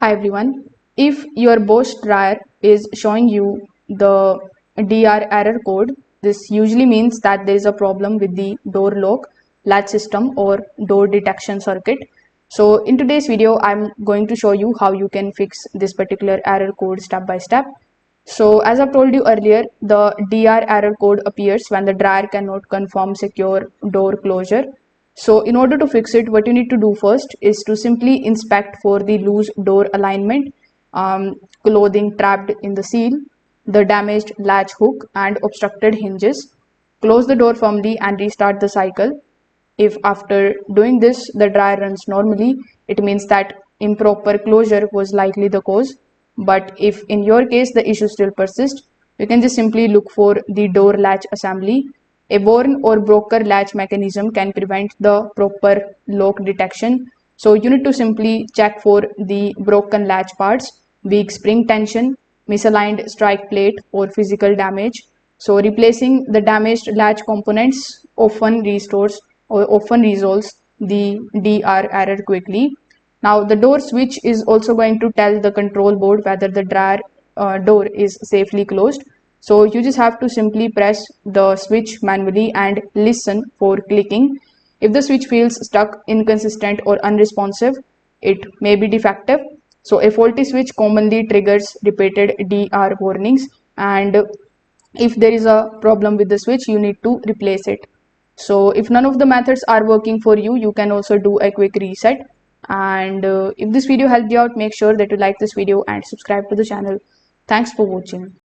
Hi everyone. If your Bosch dryer is showing you the DR error code, this usually means that there is a problem with the door lock, latch system or door detection circuit. So in today's video, I'm going to show you how you can fix this particular error code step by step. So as I've told you earlier, the DR error code appears when the dryer cannot confirm secure door closure. So in order to fix it, what you need to do first is to simply inspect for the loose door alignment, clothing trapped in the seal, the damaged latch hook and obstructed hinges. Close the door firmly and restart the cycle. If after doing this, the dryer runs normally, it means that improper closure was likely the cause. But if in your case the issue still persists, you can just simply look for the door latch assembly. A worn or broken latch mechanism can prevent the proper lock detection. So you need to simply check for the broken latch parts, weak spring tension, misaligned strike plate or physical damage. So replacing the damaged latch components often resolves the DR error quickly. Now the door switch is also going to tell the control board whether the dryer door is safely closed. So you just have to simply press the switch manually and listen for clicking. If the switch feels stuck, inconsistent or unresponsive, it may be defective. So a faulty switch commonly triggers repeated DR warnings, and if there is a problem with the switch, you need to replace it. So if none of the methods are working for you, you can also do a quick reset. And if this video helped you out, make sure that you like this video and subscribe to the channel. Thanks for watching.